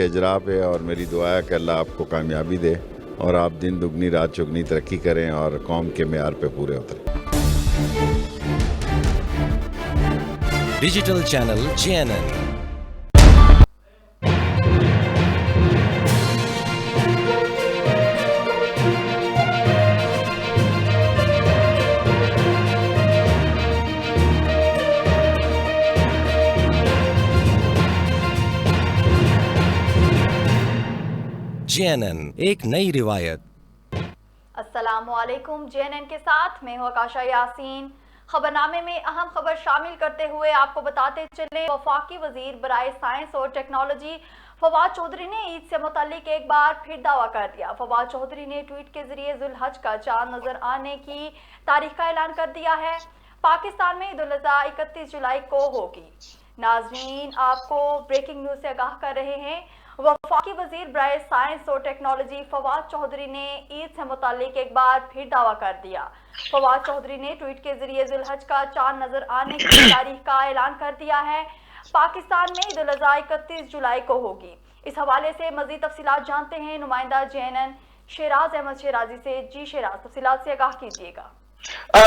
اجرا پہ، اور میری دعا ہے کہ اللہ آپ کو کامیابی دے اور آپ دن دگنی رات چگنی ترقی کریں اور قوم کے معیار پہ پورے اتریں۔ Digital channel JNN۔ JNN ایک نئی روایت۔ السلام علیکم، JNN کے ساتھ میں ہوں آکاشا یاسین۔ خبرنامے میں اہم خبر شامل کرتے ہوئے آپ کو بتاتے چلیں، وفاقی وزیر برائے سائنس اور ٹیکنالوجی فواد چودھری نے عید سے متعلق ایک بار پھر دعویٰ کر دیا۔ فواد چودھری نے ٹویٹ کے ذریعے ذی الحج کا چاند نظر آنے کی تاریخ کا اعلان کر دیا ہے۔ پاکستان میں عید الاضحیٰ 31 جولائی کو ہوگی۔ ناظرین، آپ کو بریکنگ نیوز سے آگاہ کر رہے ہیں۔ وفاقی وزیر برائے سائنس اور ٹیکنالوجی فواد چودھری نے عید سے متعلق ایک بار پھر دعویٰ کر دیا۔ فواد چودھری نے ٹویٹ کے ذریعے ذی الحج کا چاند نظر آنے کی تاریخ کا اعلان کر دیا ہے۔ پاکستان میں عید الاضحیٰ 31 جولائی کو ہوگی۔ اس حوالے سے مزید تفصیلات جانتے ہیں نمائندہ JNN شیراز احمد شیرازی سے۔ جی شیراز، تفصیلات سے آگاہ کیجیے گا۔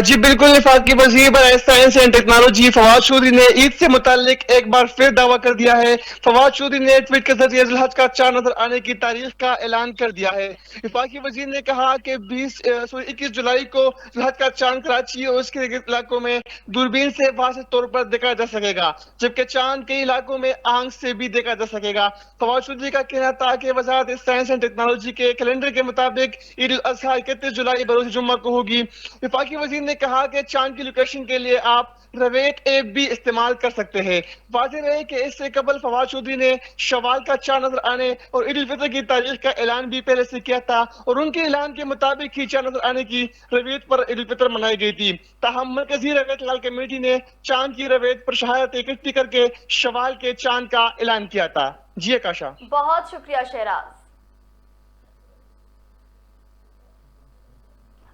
جی بالکل، وفاقی وزیر برائے science and technology Fawad Chaudhry نے عید سے متعلق ایک بار پھر دعویٰ کر دیا ہے۔ فواد چودھری نے ٹویٹ کے ذریعے ذی الحج کا چاند نظر آنے کی تاریخ کا اعلان کر دیا ہے۔ وفاقی وزیر نے کہا کہ 21 جولائی کو ذی الحج کا چاند کراچی اور اس کے علاقوں میں دوربین سے واضح طور پر دیکھا جا سکے گا، جبکہ چاند کئی علاقوں میں آنکھ سے بھی دیکھا جا سکے گا۔ فواد چودھری کا کہنا تھا کہ وزارت سائنس اینڈ ٹیکنالوجی کے کیلنڈر کے مطابق عید الاضحیٰ 31 جولائی بروز جمعہ کو ہوگی۔ وفاقی وزیر نے کہا کہ چاند کی لوکیشن کے لیے آپ رویٹ ایپ بھی استعمال کر سکتے ہیں۔ واضح رہے کہ اس سے قبل فواد چودھری نے شوال کا چاند نظر آنے اور عید الفطر کی تاریخ کا اعلان بھی پہلے سے کیا تھا، اور ان کے اعلان کے مطابق ہی چاند نظر آنے کی رویت پر عید الفطر منائی گئی تھی۔ تاہم مرکزی رویت لال کمیٹی نے چاند کی رویت پر شہادت اکٹھی کر کے شوال کے چاند کا اعلان کیا تھا۔ جی آکاشا۔ بہت شکریہ شیراز۔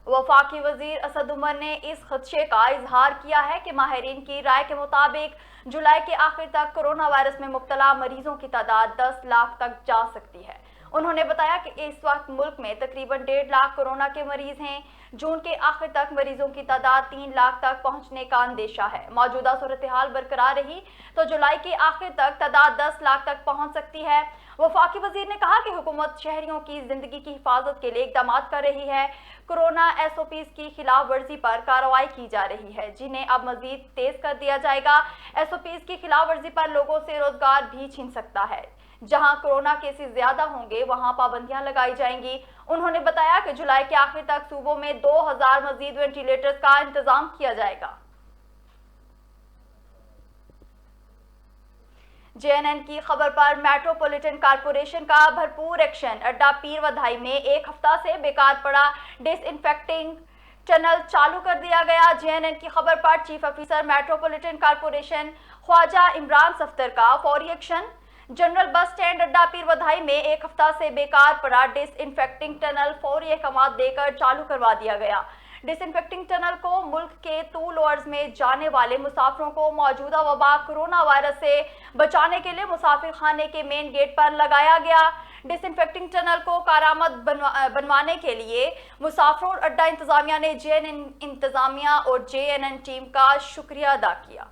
وفاقی وزیر اسد عمر نے اس خدشے کا اظہار کیا ہے کہ ماہرین کی رائے کے مطابق جولائی کے آخر تک کرونا وائرس میں مبتلا مریضوں کی تعداد 10 لاکھ تک جا سکتی ہے۔ انہوں نے بتایا کہ اس وقت ملک میں تقریباً 1.5 لاکھ کورونا کے مریض ہیں۔ جون کے آخر تک مریضوں کی تعداد 3 لاکھ تک پہنچنے کا اندیشہ ہے۔ موجودہ صورتحال برقرار رہی تو جولائی کے آخر تک تعداد 10 لاکھ تک پہنچ سکتی ہے۔ وفاقی وزیر نے کہا کہ حکومت شہریوں کی زندگی کی حفاظت کے لیے اقدامات کر رہی ہے۔ کورونا SOPs کی خلاف ورزی پر کارروائی کی جا رہی ہے، جنہیں اب مزید تیز کر دیا جائے گا۔ SOPs کی خلاف ورزی پر لوگوں سے روزگار بھی چھین سکتا ہے۔ جہاں کورونا کیسز زیادہ ہوں گے وہاں پابندیاں لگائی جائیں گی۔ انہوں نے بتایا کہ جولائی کے آخر تک صوبوں میں 2000 مزید وینٹیلیٹرز کا انتظام کیا جائے گا۔ JNN کی خبر پر میٹروپولیٹن کارپوریشن کا بھرپور ایکشن۔ اڈا پیر ودھائی میں ایک ہفتہ سے بیکار پڑا ڈس انفیکٹنگ ٹنل چالو کر دیا گیا۔ JNN کی خبر پر چیف آفیسر میٹروپولیٹن کارپوریشن خواجہ عمران صفدر کا فوری ایکشن۔ جنرل بس اسٹینڈ اڈا پیر ودھائی میں ایک ہفتہ سے بیکار پڑا ڈس انفیکٹنگ ٹنل فوری احکامات دے کر چالو کروا دیا گیا۔ ڈس انفیکٹنگ ٹنل کو ملک کے طول و عرض میں جانے والے مسافروں کو موجودہ وبا کرونا وائرس سے بچانے کے لیے مسافر خانے کے مین گیٹ پر لگایا گیا۔ ڈس انفیکٹنگ ٹنل کو کارآمد بنوانے کے لیے مسافروں اور اڈا انتظامیہ نے JNN انتظامیہ اور JNN ٹیم کا شکریہ ادا کیا۔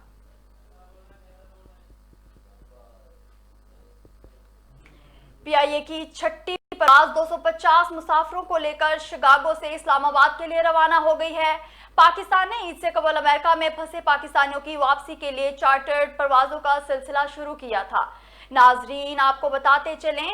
PIA کی چھٹی پرواز 250 مسافروں کو لے کر شکاگو سے اسلام آباد کے لیے روانہ ہو گئی ہے۔ پاکستان نے عید سے قبل امریکہ میں پھنسے پاکستانیوں کی واپسی کے لیے چارٹرڈ پروازوں کا سلسلہ شروع کیا تھا۔ ناظرین، آپ کو بتاتے چلیں،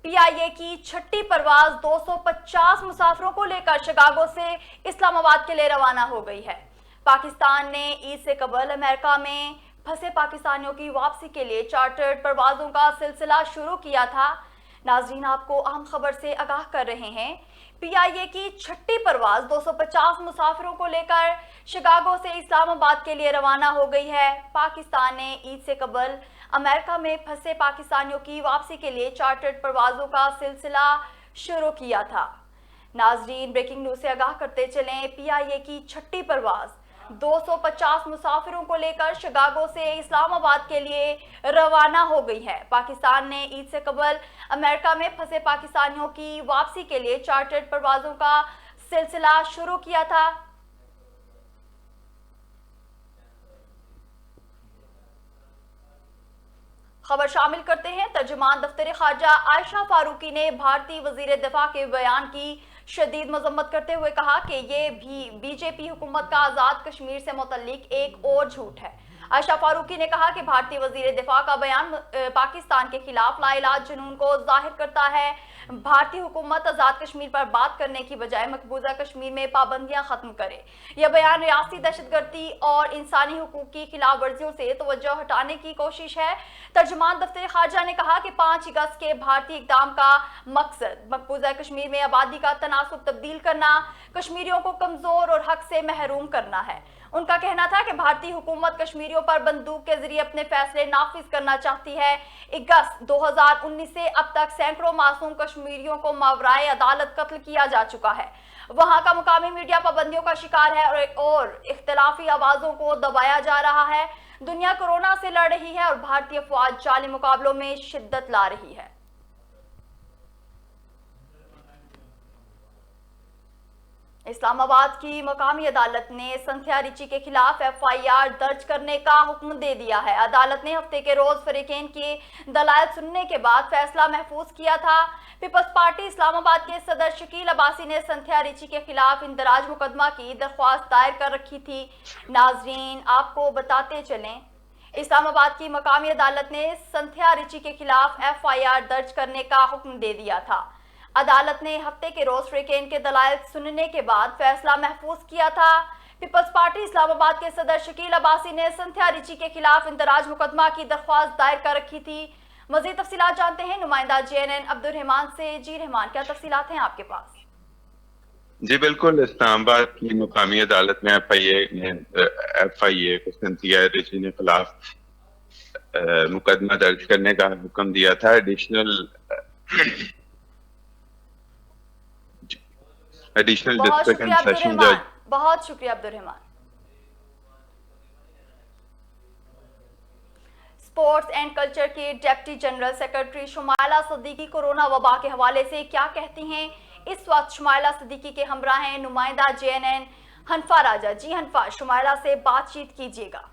PIA کی چھٹی پرواز 250 مسافروں کو لے کر شکاگو سے اسلام آباد کے لیے روانہ ہو گئی ہے۔ پاکستان نے عید سے قبل امریکہ میں پھنسے پاکستانیوں کی واپسی کے لیے چارٹرڈ پروازوں کا سلسلہ شروع کیا تھا۔ ناظرین، آپ کو اہم خبر سے آگاہ کر رہے ہیں۔ PIA کی چھٹی پرواز 250 مسافروں کو لے کر شکاگو سے اسلام آباد کے لیے روانہ ہو گئی ہے۔ پاکستان نے عید سے قبل امریکہ میں پھنسے پاکستانیوں کی واپسی کے لیے چارٹرڈ پروازوں کا سلسلہ شروع کیا تھا۔ ناظرین، بریکنگ نیوز سے آگاہ کرتے چلیں، PIA کی چھٹی پرواز 250 मुसाफिरों को लेकर शिकागो से इस्लामाबाद के लिए रवाना हो गई है। पाकिस्तान ने ईद से कबल अमेरिका में फंसे पाकिस्तानियों की वापसी के लिए चार्टर्ड परवाज़ों का सिलसिला शुरू किया था। खबर शामिल करते हैं। तर्जुमान दफ्तर खारजा आयशा फारूकी ने भारतीय वजीर दिफा के बयान की शदीद मजम्मत करते हुए कहा कि ये भी बीजेपी हुकूमत का आज़ाद कश्मीर से मुतल्लिक एक और झूठ है। आयशा फारूकी ने कहा कि भारतीय वजीर दिफा का बयान पाकिस्तान के खिलाफ लाइलाज जुनून को जाहिर करता है। भारतीय हुकूमत आज़ाद कश्मीर पर बात करने की बजाय मकबूजा कश्मीर में पाबंदियां खत्म करे। यह बयान रियासती दहशतगर्दी और इंसानी हुकूक की खिलाफ वर्जियों से तवज्जो हटाने की कोशिश है। तर्जुमान दफ्तर खारजा ने कहा कि 5 अगस्त के भारतीय इक़दाम का मकसद मकबूजा कश्मीर में आबादी का तनासुब तब्दील करना, कश्मीरियों को कमज़ोर और हक से महरूम करना है। उनका कहना था कि भारतीय हुकूमत कश्मीरियों पर बंदूक के जरिए अपने फैसले नाफिज करना चाहती है। अगस्त 2019 से अब तक सैकड़ों मासूम कश्मीरियों को मावराए अदालत कत्ल किया जा चुका है। वहां का मुकामी मीडिया पाबंदियों का शिकार है और इख्तिलाफी आवाजों को दबाया जा रहा है। दुनिया कोरोना से लड़ रही है और भारतीय अफवाज जाली मुकाबलों में शिद्दत ला रही है। इस्लामाबाद की मकामी अदालत ने संध्या रिची के खिलाफ FIR दर्ज करने का हुक्म दे दिया है। अदालत ने हफ्ते के रोज फरीकैन के दलाइल सुनने के बाद फैसला महफूज किया था। पीपल्स पार्टी इस्लामाबाद के सदर शकील अब्बासी ने संध्या रिची के खिलाफ इंदराज मुकदमा की दरख्वास्त दायर कर रखी थी। नाजरीन, आपको बताते चलें, इस्लामाबाद की मकामी अदालत ने संध्या रिची के खिलाफ FIR दर्ज करने का हुक्म दे दिया था। अदालत ने हफ्ते के रोज फरीकैन के दलाइल सुनने के बाद फैसला महफूज किया था। पीपल्स पार्टी इस्लामाबाद के सदर शकील अब्बासी ने संध्या रिची के खिलाफ इंदराज मुकदमा की दरख्वास्त दायर कर रखी थी। मजीद तफसीलात जानते हैं नुमाइंदा JNN अब्दुल रहमान से। जी रहमान, क्या तफसीलात हैं आपके पास? जी बिल्कुल, इस्लामाबाद की मुकामी अदालत में FIA को संध्या रिची के खिलाफ मुकदमा दर्ज करने का हुक्म दिया था। एडिशनल डिस्ट्रिक्ट एंड सेशन जज। बहुत शुक्रिया Abdul Rahman. Sports and culture के deputy general secretary Shumaila Siddiqui corona वबा के हवाले से क्या कहती हैं? इस वक्त शुमाइला सिद्दीकी के हमरा हैं नुमाइंदा JNN हनफा राजा। जी हनफा, शुमाइला से बातचीत कीजिएगा।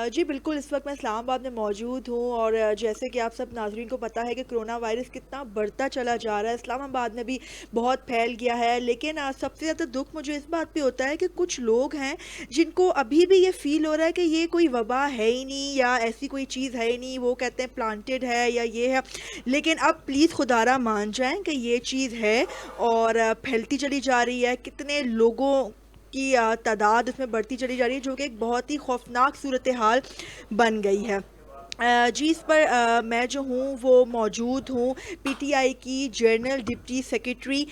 जी बिल्कुल, इस वक्त मैं इस्लामाबाद में मौजूद हूँ और जैसे कि आप सब नाज़रीन को पता है कि कोरोना वायरस कितना बढ़ता चला जा रहा है, इस्लामाबाद में भी बहुत फैल गया है। लेकिन सबसे ज़्यादा दुख मुझे इस बात पे होता है कि कुछ लोग हैं जिनको अभी भी ये फ़ील हो रहा है कि ये कोई वबा है ही नहीं या ऐसी कोई चीज़ है ही नहीं, वो कहते हैं प्लांटेड है या ये है। लेकिन अब प्लीज़ खुदारा मान जाएँ कि ये चीज़ है और फैलती चली जा रही है। कितने लोगों की तादाद इसमें बढ़ती चली जा रही है, जो कि एक बहुत ही खौफनाक सूरत हाल बन गई है। जी इस पर मैं जो हूँ वो मौजूद हूँ PTI की general deputy secretary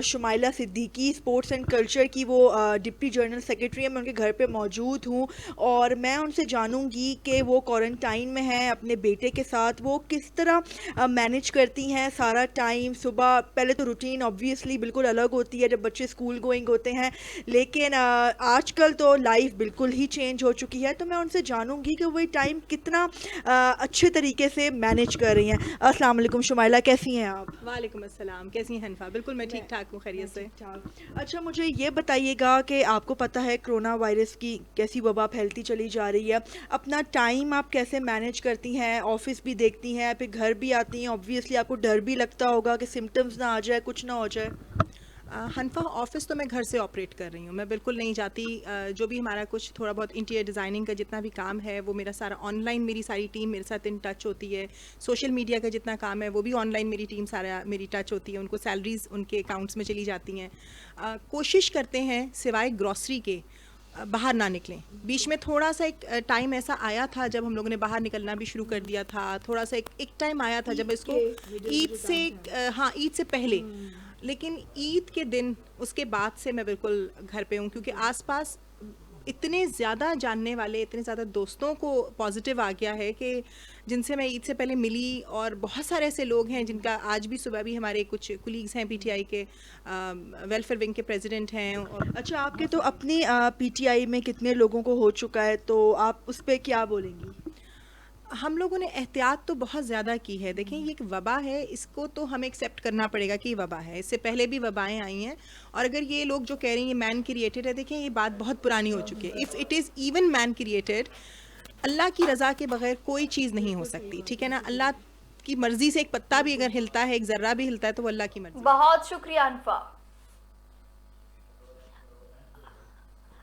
Shumaila Siddiqui, sports and culture की वो डिप्टी जनरल सेक्रेटरी है। मैं उनके घर पे मौजूद हूँ और मैं उनसे जानूँगी कि वो क्वारंटाइन में हैं अपने बेटे के साथ, वो किस तरह मैनेज करती हैं सारा टाइम। सुबह पहले तो रूटीन ऑब्वियसली बिल्कुल अलग होती है जब बच्चे स्कूल गोइंग होते हैं, लेकिन आजकल तो लाइफ बिल्कुल ही चेंज हो चुकी है। तो मैं उनसे जानूँगी कि वो टाइम कितना अच्छे तरीके से मैनेज कर रही हैं। अस्सलाम वालेकुम शुमाइला, कैसी हैं आप? वालेकुम अस्सलाम, कैसी हैं हनफा? बिल्कुल मैं ठीक ठाक हूँ, खैरियत से। अच्छा, मुझे ये बताइएगा कि आपको पता है कोरोना वायरस की कैसी वबा फैलती चली जा रही है, अपना टाइम आप कैसे मैनेज करती हैं? ऑफिस भी देखती हैं, फिर घर भी आती हैं, ऑब्वियसली आपको डर भी लगता होगा कि सिम्टम्स ना आ जाए, कुछ ना हो जाए। हनफा, ऑफ़िस तो मैं घर से ऑपरेट कर रही हूँ, मैं बिल्कुल नहीं जाती। जो भी हमारा कुछ थोड़ा बहुत इंटीरियर डिज़ाइनिंग का जितना भी काम है वो मेरा सारा ऑनलाइन, मेरी सारी टीम मेरे साथ इन टच होती है। सोशल मीडिया का जितना काम है वो भी ऑनलाइन मेरी टीम सारा मेरी टच होती है, उनको सैलरीज़ उनके अकाउंट्स में चली जाती हैं। कोशिश करते हैं सिवाय ग्रॉसरी के बाहर ना निकलें। बीच में थोड़ा सा एक टाइम ऐसा आया था जब हम लोगों ने बाहर निकलना भी शुरू कर दिया था। थोड़ा सा एक टाइम आया था जब इसको ईद से पहले, लेकिन ईद के दिन उसके बाद से मैं बिल्कुल घर पे हूँ, क्योंकि आसपास इतने ज़्यादा जानने वाले, इतने ज़्यादा दोस्तों को पॉजिटिव आ गया है कि जिनसे मैं ईद से पहले मिली, और बहुत सारे ऐसे लोग हैं जिनका आज भी सुबह भी हमारे कुछ कुलीग्स हैं पीटीआई के, वेलफेयर विंग के प्रेसिडेंट हैं। और अच्छा, आपके तो अपनी पीटीआई में कितने लोगों को हो चुका है, तो आप उस पर क्या बोलेंगी? हम लोगों ने एहतियात तो बहुत ज़्यादा की है। देखें, ये एक वबा है, इसको तो हमें एक्सेप्ट करना पड़ेगा कि ये वबा है। इससे पहले भी वबाएं आई हैं, और अगर ये लोग जो कह रहे हैं ये मैन क्रिएटेड है, देखें ये बात बहुत पुरानी हो चुकी है। If it is even man created, अल्लाह की रज़ा के बगैर कोई चीज़ नहीं हो सकती, ठीक है ना। अल्लाह की मर्ज़ी से एक पत्ता भी अगर हिलता है, एक ज़र्रा भी हिलता है, तो वो अल्लाह की मर्ज़ी। बहुत शुक्रिया अनफा।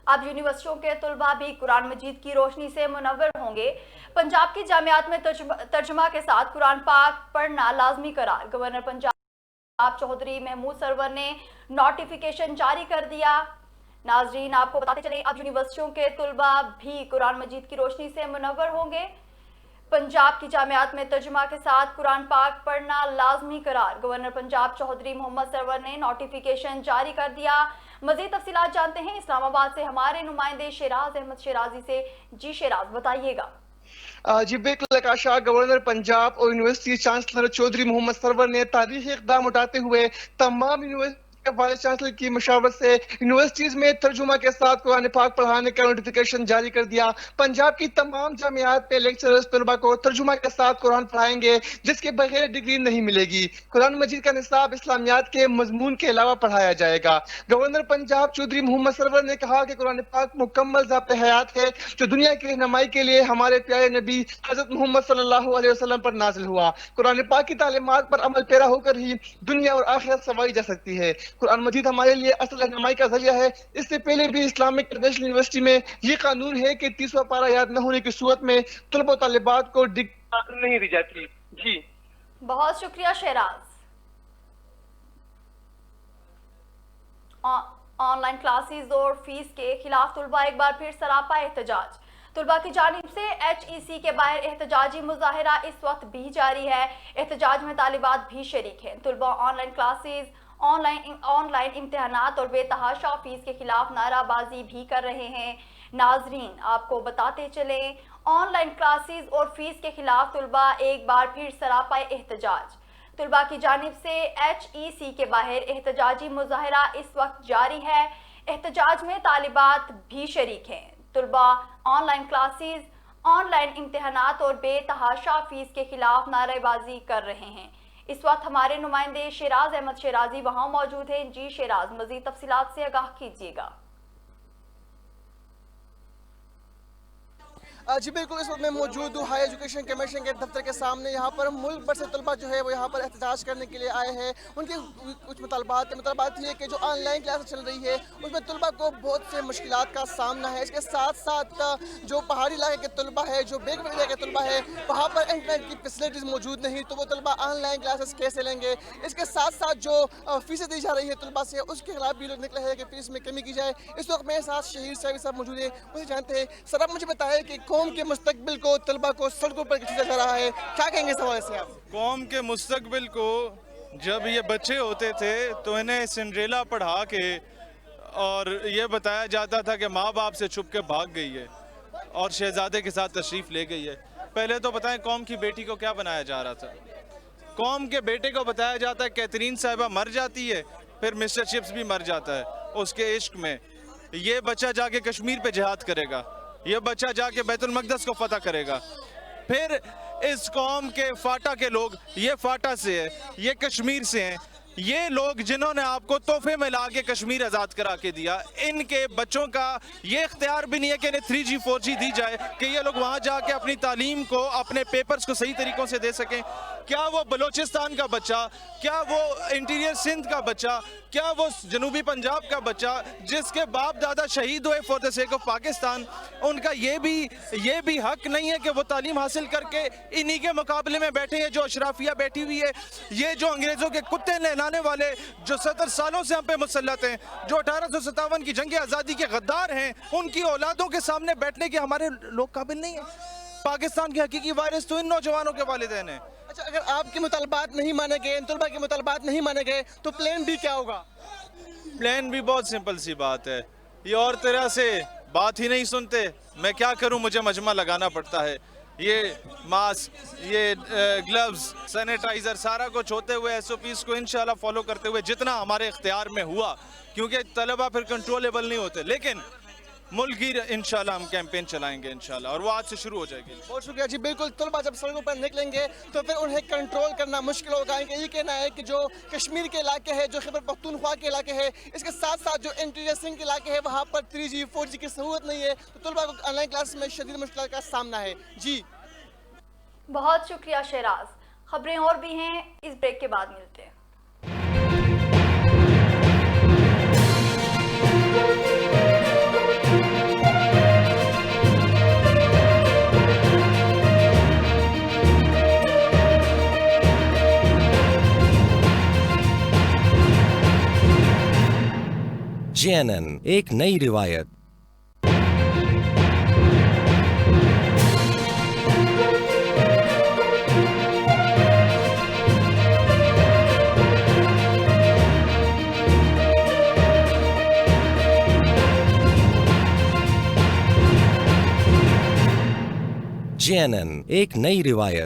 अब यूनिवर्सिटियों के तुलबा भी कुरान मजीद की रोशनी से मुनव्वर होंगे। पंजाब की जामियात में तर्जुमा के साथ कुरान पाक पढ़ना लाजमी करार। गवर्नर पंजाब चौधरी महमूद सरवर ने नोटिफिकेशन जारी कर दिया। नाजरीन, आपको बताते चले, अब यूनिवर्सिटियों के तुलबा भी कुरान मजीद की रोशनी से मुनव्वर होंगे। पंजाब की जामियात में तर्जुमा के साथ कुरान पाक पढ़ना लाजमी करार। गवर्नर पंजाब चौधरी मोहम्मद सरवर ने नोटिफिकेशन जारी कर दिया। मजीद तफसीलात जानते हैं इस्लामाबाद से हमारे नुमाइंदे शेराज अहमद शेराजी से। जी शेराज, बताइएगा। जी बिल्कुल आकाशा, गवर्नर पंजाब और यूनिवर्सिटी चांसलर चौधरी मोहम्मद सरवर ने तारीखी इक़दाम उठाते हुए तमाम यूनिवर्सिटी वाइस चांसलर की मशावरत से यूनिवर्सिटीज में तर्जुमा के साथ कुरान पाक पढ़ाने का नोटिफिकेशन जारी कर दिया। पंजाब की तमाम जामियात पे लेक्चरर्स तलबा को तर्जुमा के साथ कुरान पढ़ाएंगे, जिसके बगैर डिग्री नहीं मिलेगी। कुरान मजीद का निसाब इस्लामियात के मजमून के अलावा पढ़ाया जाएगा। गवर्नर पंजाब चौधरी मोहम्मद सरवर ने कहा कि कुरान पाक मुकम्मल ज़ाब्ते हयात है, जो दुनिया की रहनुमाई के लिए हमारे प्यारे नबी हजरत मोहम्मद सल्लल्लाहु अलैहि वसल्लम पर नाजिल हुआ। कुरान पाक की तालीमात पर अमल पेरा होकर ही दुनिया और आखिरत संवारी जा सकती है। कुरान मजीद हमारे लिए असल रहनुमाई का जरिया है। इससे पहले भी इस्लामिक इंटरनेशनल यूनिवर्सिटी में ये कानून है कि 30वां पारा याद न होने की सूरत में तलबा और तालिबात को डिग्री नहीं दी जाती। जी बहुत शुक्रिया शेराज। ऑनलाइन क्लासेस और फीस के खिलाफ तुलबा एक बार फिर सरापा एहतजाज। तुलबा की जानिब से HEC के बाहर एहतजाजी मुजाहिरा इस वक्त भी जारी है। एहतजाज में तालिबात भी शरीक हैं। तुलबा ऑनलाइन क्लासेस, ऑनलाइन इम्तिहानात और बेतहाशा फीस के खिलाफ नाराबाजी भी कर रहे हैं। नाजरीन, आपको बताते चले, ऑनलाइन क्लासेस और फीस के खिलाफ तुलबा एक बार फिर सरापा एहतजाज। तुलबा की जानिब से HEC के बाहर एहतजाजी मुजाहिरा इस वक्त जारी है। एहतजाज में तालिबात भी शरीक हैं। तुलबा ऑनलाइन क्लासेस, ऑनलाइन इम्तिहानात और बेतहाशा फीस के खिलाफ नारेबाजी कर रहे हैं। इस वक्त हमारे नुमाइंदे शेराज अहमद शेराजी वहां मौजूद हैं। जी शेराज, मजीद तफसीलात से आगाह कीजिएगा। जी बिल्कुल, इस वक्त मैं मौजूद हूँ हाई एजुकेशन कमीशन के दफ्तर के सामने। यहाँ पर मुल्क भर से तलबा जो है वो यहाँ पर एहतजाज करने के लिए आए हैं। उनके कुछ मुतालबात ये कि जो ऑनलाइन क्लास चल रही है उसमें तलबा को बहुत से मुश्किलात का सामना है। इसके साथ साथ जो पहाड़ी इलाके के तलबा है, जो बैकवर्ड एरिया के तलबा है, वहाँ पर इंटरनेट की फैसिलिटीज़ मौजूद नहीं, तो वो तलबा ऑनलाइन क्लासेस कैसे लेंगे। इसके साथ साथ जो फीसें दी जा रही है तलबा से, उसके खिलाफ भी लोग निकले हैं कि फीस में कमी की जाए। इस वक्त मेरे साथ शहीद साहब मौजूद है, मुझे जानते हैं। सर, आप मुझे बताएं कि कौम के मुस्तकबिल को तलबा को सड़कों पर खींचा जा रहा है, क्या कहेंगे इस हवाले से आप? कौम के मुस्तकबिल को जब ये बच्चे होते थे तो इन्हें सिंड्रेला पढ़ा के और ये बताया जाता था कि माँ बाप से छुप के भाग गई है और शहजादे के साथ तशरीफ़ ले गई है। पहले तो बताएं कौम की बेटी को क्या बनाया जा रहा था। कौम के बेटे को बताया जाता है कैथरीन साहिबा मर जाती है, फिर मिस्टर चिप्स भी मर जाता है उसके इश्क में। ये बच्चा जाके कश्मीर पे जिहाद करेगा, ये बच्चा जाके बैतुल मक़दस को फतह करेगा। फिर इस कौम के फाटा के लोग, ये फाटा से है, ये कश्मीर से हैं, ये लोग जिन्होंने आपको तोहफे में ला के कश्मीर आज़ाद करा के दिया, इनके बच्चों का ये इख्तियार भी नहीं है कि इन्हें 3G 4G दी जाए कि ये लोग वहाँ जाके अपनी तालीम को, अपने पेपर्स को सही तरीक़ों से दे सकें। क्या वो बलोचिस्तान का बच्चा, क्या वो इंटीरियर सिंध का बच्चा, क्या वो जनूबी पंजाब का बच्चा जिसके बाप दादा शहीद हुए for the sake of Pakistan, उनका ये भी हक नहीं है कि वो तालीम हासिल करके इन्हीं के मुकाबले में बैठे हैं जो अशराफिया बैठी हुई है। ये जो अंग्रेज़ों के कुत्ते नहलाने वाले जो 70 सालों से हम पे मुसल्लत हैं, जो 1857 की जंग आज़ादी के गद्दार हैं, उनकी औलादों के सामने बैठने के हमारे लोग काबिल नहीं है। पाकिस्तान के हकीकी वारिस तो इन नौजवानों के वालिदैन हैं। अच्छा, अगर आपके मुतालबात नहीं माने गए, तलबा के मुतालबात नहीं माने गए, तो प्लान बी क्या होगा? प्लान भी बहुत सिंपल सी बात है, ये और तरह से बात ही नहीं सुनते। मैं क्या करूं, मुझे मजमा लगाना पड़ता है। ये मास्क, ये ग्लव्स, सैनिटाइज़र, सारा कुछ होते हुए SOPs को इंशाल्लाह फॉलो करते हुए जितना हमारे इख्तियार में हुआ, क्योंकि तलबा फिर कंट्रोलेबल नहीं होते, लेकिन मुल्क की इंशाल्लाह हम कैंपेन चलाएंगे इंशाल्लाह, और वो आज से शुरू हो जाएगी। बहुत शुक्रिया जी। बिल्कुल, तलबा जब सड़कों पर निकलेंगे तो फिर उन्हें कंट्रोल करना मुश्किल होगा। इनका ये कहना है कि जो कश्मीर के इलाके हैं, जो खैबर पख्तूनख्वा के इलाके हैं, इसके साथ साथ जो इंटीरियर सिंध के इलाके हैं, वहाँ पर 3G 4G की सहूलत नहीं है, तो तलबा को ऑनलाइन क्लास में शदीद मुश्किल का सामना है। जी बहुत शुक्रिया शहराज। खबरें और भी हैं, इस ब्रेक के बाद मिलते हैं। JNN एक नई रिवायत। JNN एक नई रिवायत।